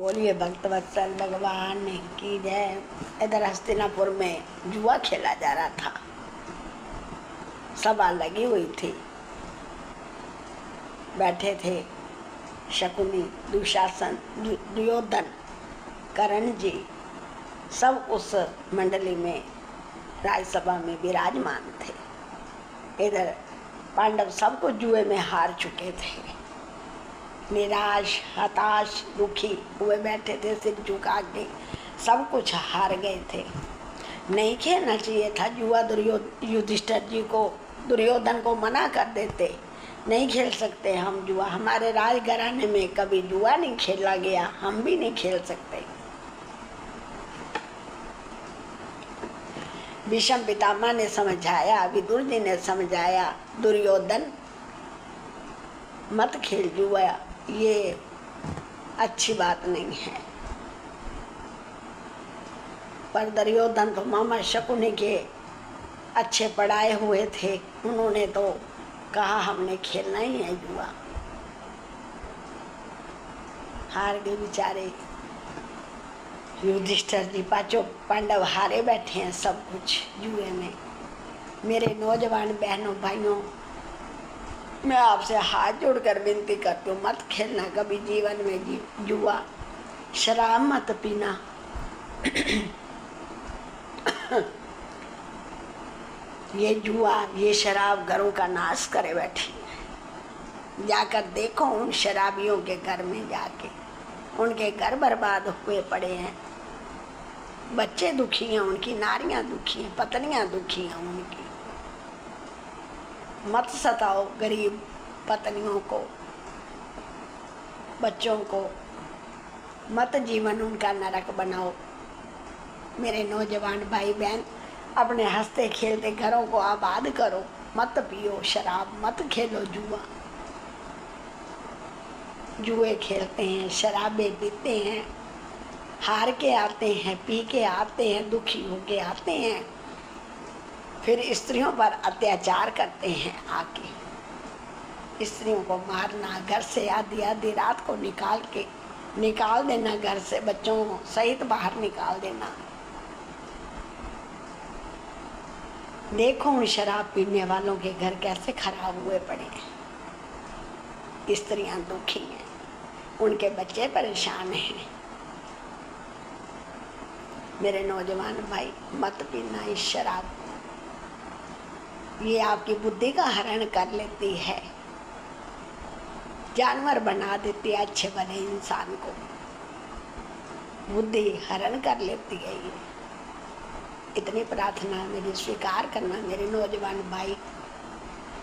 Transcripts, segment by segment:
बोलिए भक्त वत्सल भगवान की जय। इधर हस्तिनापुर में जुआ खेला जा रहा था, सभा लगी हुई थी। बैठे थे शकुनी, दुशासन, दुर्योधन, कर्ण जी, सब उस मंडली में राजसभा में विराजमान थे। इधर पांडव सबको जुए में हार चुके थे, निराश, हताश, दुखी हुए बैठे थे, सिर झुका के सब कुछ हार गए थे। नहीं खेलना चाहिए था जुआ। युधिष्ठिर जी को, दुर्योधन को मना कर देते, नहीं खेल सकते हम जुआ, हमारे राजघराने में कभी जुआ नहीं खेला गया, हम भी नहीं खेल सकते। भीष्म पितामह ने समझाया, विदुर जी ने समझाया, दुर्योधन मत खेल जुआ, ये अच्छी बात नहीं है। पर दुर्योधन तो मामा शकुनी के अच्छे पढ़ाए हुए थे, उन्होंने तो कहा हमने खेलना ही है जुआ। हार गए बेचारे युधिष्ठिर जी, पांचों पांडव हारे बैठे हैं सब कुछ जुए में। मेरे नौजवान बहनों भाइयों, मैं आपसे हाथ जोड़कर विनती करती हूँ, मत खेलना कभी जीवन में जुआ, शराब मत पीना। ये जुआ, ये शराब घरों का नाश करे बैठी। जाकर देखो उन शराबियों के घर में जाके, उनके घर बर्बाद हुए पड़े हैं, बच्चे दुखी हैं उनकी, नारियां दुखी हैं, पत्नियां दुखी हैं उनकी। मत सताओ गरीब पत्नियों को, बच्चों को, मत जीवन उनका नरक बनाओ। मेरे नौजवान भाई बहन, अपने हंसते खेलते घरों को आबाद करो, मत पियो शराब, मत खेलो जुआ। जुए खेलते हैं, शराबें पीते हैं, हार के आते हैं, पी के आते हैं, दुखी होके आते हैं, फिर स्त्रियों पर अत्याचार करते हैं, आके स्त्रियों को मारना, घर से आधी रात को निकाल देना, घर से बच्चों सहित बाहर निकाल देना। देखो उन शराब पीने वालों के घर कैसे खराब हुए पड़े हैं, स्त्रियां दुखी हैं, उनके बच्चे परेशान हैं। मेरे नौजवान भाई, मत पीना इस शराब, ये आपकी बुद्धि का हरण कर लेती है, जानवर बना देती है अच्छे भले इंसान को, बुद्धि हरण कर लेती है ये। इतनी प्रार्थना मेरी स्वीकार करना मेरे नौजवान भाई,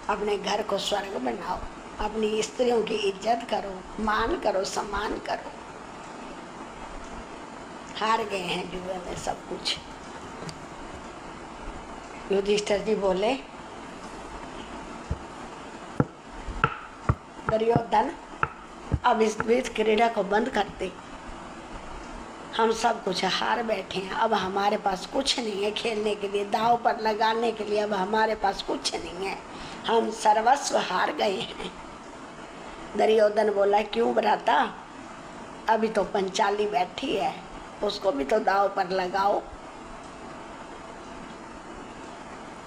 अपने घर को स्वर्ग बनाओ, अपनी स्त्रियों की इज्जत करो, मान करो, सम्मान करो। हार गए हैं जुए में सब कुछ। युधिष्ठिर जी बोले, दुर्योधन अब इस द्वैत क्रीड़ा को बंद करते, हम सब कुछ हार बैठे हैं, अब हमारे पास कुछ नहीं है खेलने के लिए, दांव पर लगाने के लिए अब हमारे पास कुछ नहीं है, हम सर्वस्व हार गए हैं। दुर्योधन बोला, क्यों भ्राता, अभी तो पंचाली बैठी है, उसको भी तो दांव पर लगाओ।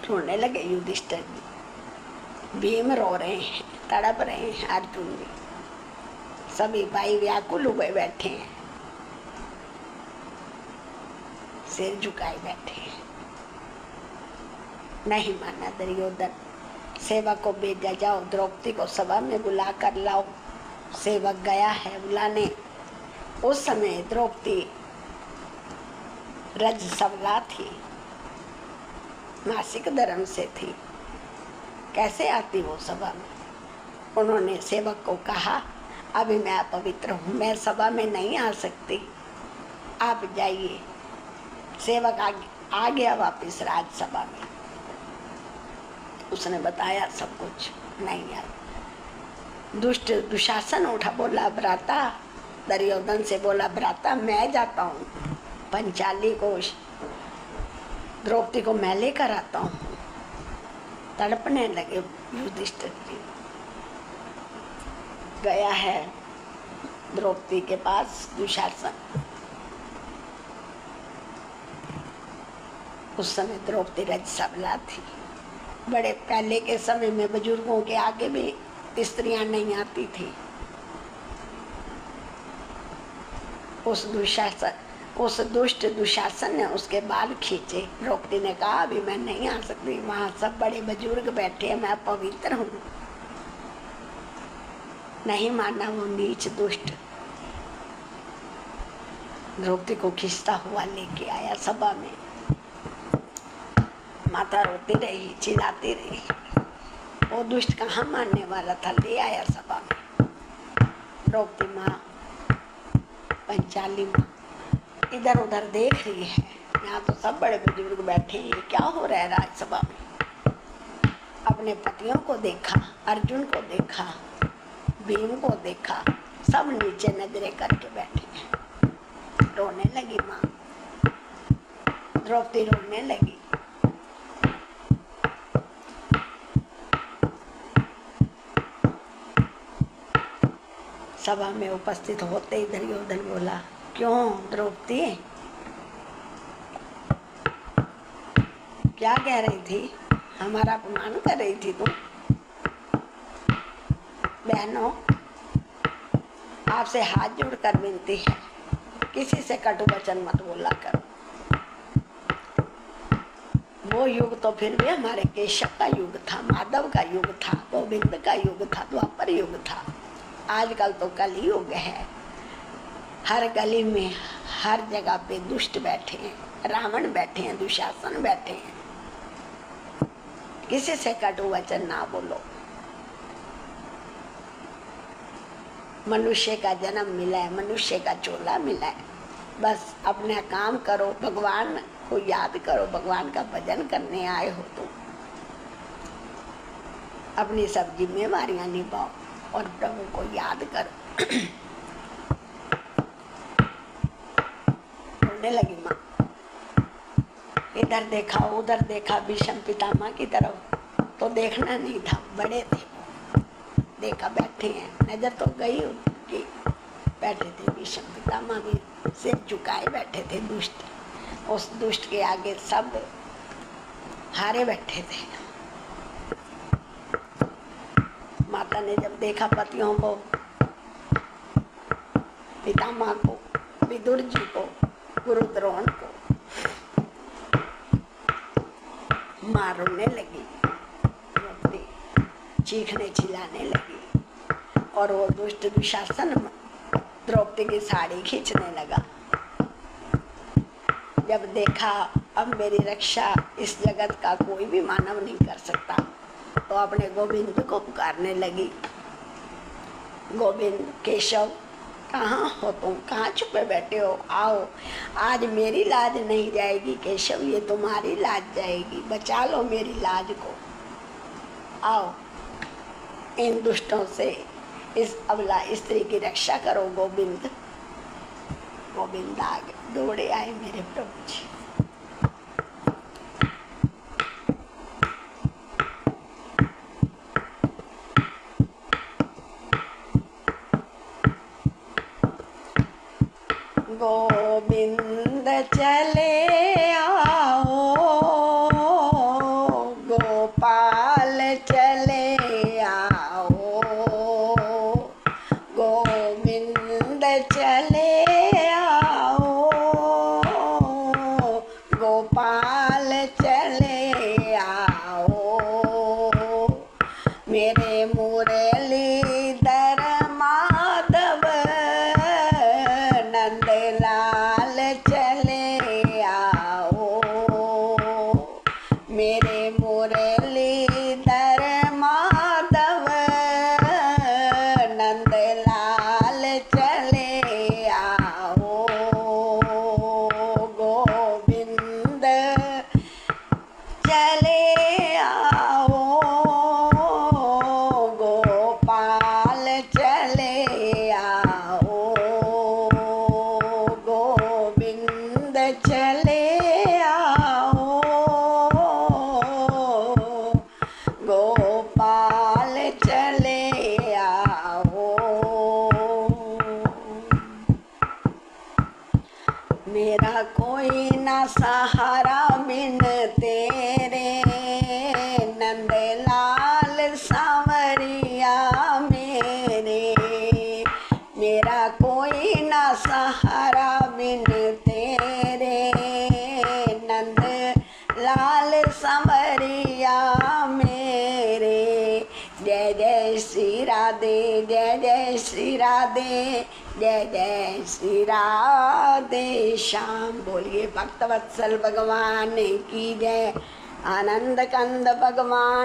रोने लगे युधिष्ठिर जी, भीम रो रहे हैं, तड़प रहे हैं, अर्जुन भी, सभी भाई व्याकुल हुए बैठे हैं, सिर झुकाए बैठे हैं। नहीं माना दुर्योधन, सेवक को भेजा, जाओ द्रौपदी को सभा में बुला कर लाओ। सेवक गया है बुलाने। उस समय द्रौपदी रज सबला थी, मासिक धर्म से थी, कैसे आती वो सभा में। उन्होंने सेवक को कहा, अभी मैं अपवित्र हूँ, मैं सभा में नहीं आ सकती, आप जाइए। सेवक आ गया वापिस राजसभा में, उसने बताया सब कुछ, नहीं आया। दुष्ट दुशासन उठा, बोला भ्राता, दुर्योधन से बोला, भ्राता मैं जाता हूँ, पंचाली को, द्रौपदी को मैं लेकर आता हूँ। तड़पने लगे युधिष्ठिर जी। गया है द्रौपदी के पास दुशासन। उस समय द्रौपदी रजसवला थी। बड़े पहले के समय में बुजुर्गों के आगे भी स्त्रियां नहीं आती थी। उस दुष्ट दुशासन ने उसके बाल खींचे। द्रौपदी ने कहा अभी मैं नहीं आ सकती, वहां सब बड़े बुजुर्ग बैठे हैं, मैं पवित्र हूँ। नहीं माना वो नीच दुष्ट। द्रौपदी को खींचता हुआ लेके आया सभा में। माता रोती रही, चिल्लाती रही। वो दुष्ट कहाँ मानने वाला था, ले आया सभा में। द्रौपदी माँ, पंचाली माँ इधर उधर देख रही है। यहाँ तो सब बड़े बुजुर्ग बैठे हैं, ये क्या हो रहा है राज्यसभा में। अपने पतियों को देखा, अर्जुन को देखा, भीम को देखा, सब नीचे नजरें करके बैठे हैं। रोने लगी माँ, द्रौपदी रोने लगी। सभा में उपस्थित होते इधर ही उधर बोला, क्यों द्रौपदी, क्या कह रही थी? हमारा अपमान कर रही थी तुम? बहनों, आपसे हाथ जोड़कर विनती है, किसी से कटु वचन मत बोला करो। वो युग तो फिर भी हमारे केशव का युग था, माधव का युग था, गोविंद का युग था, द्वापर युग था। आजकल तो कली युग है। हर गली में, हर जगह पे दुष्ट बैठे हैं, रावण बैठे हैं, दुशासन बैठे हैं। किसी से कटु वचन ना बोलो। मनुष्य का जन्म मिला है, मनुष्य का चोला मिला है, बस अपना काम करो, भगवान को याद करो, भगवान का भजन करने आए हो तो अपनी सब जिम्मेवारियां निभाओ और प्रभु को याद करो। रोने लगी माँ। इधर देखा उधर देखा, भीष्म पितामह की तरफ तो देखना नहीं था, बड़े थे वो। देखा बैठे हैं, नजर तो गई उनकी। बैठे थे भीष्म पितामह भी, सिर झुकाए बैठे थे दुष्ट। उस दुष्ट के आगे सब हारे बैठे थे। माता ने जब देखा पतियों को, पितामह को, विदुर जी को, गुरु द्रोण को, माँ रोने लगी, चीखने चिल्लाने लगी। और वो दुष्ट दुशासन द्रौपदी की साड़ी खींचने लगा। जब देखा अब मेरी रक्षा इस जगत का कोई भी मानव नहीं कर सकता, तो अपने गोविंद को पुकारने लगी। गोविंद, केशव, कहाँ हो तुम? कहाँ छुपे बैठे हो? आओ, आज मेरी लाज नहीं जाएगी केशव, ये तुम्हारी लाज जाएगी। बचा लो मेरी लाज को। आओ, इन दुष्टों से, इस अबला स्त्री की रक्षा करो गोविंद। गोविंद आगे दौड़े आए मेरे प्रभु जी। गोविंद चले आओ, गोपाल चले आओ, गोविंद चले आओ, गोपाल चले आओ। मेरे मुरलीधर माधव नंदलाल चले आओ। मेरे मुरलीधर माधव नंदलाल चले आओ। गोविंद चले आओ, गोपाल चले आओ, गोविंद मेरा कोई ना सहारा बिन तेरे, नंदलाल सांवरिया मेरे। मेरा कोई ना सहारा बिन तेरे, नंद लाल सांवरिया मेरे। जय जय श्री राधे, जय जय श्री राधे, जय जय श्री राधे श्याम। बोलिए भक्तवत्सल भगवान की जय, आनंद कंद भगवान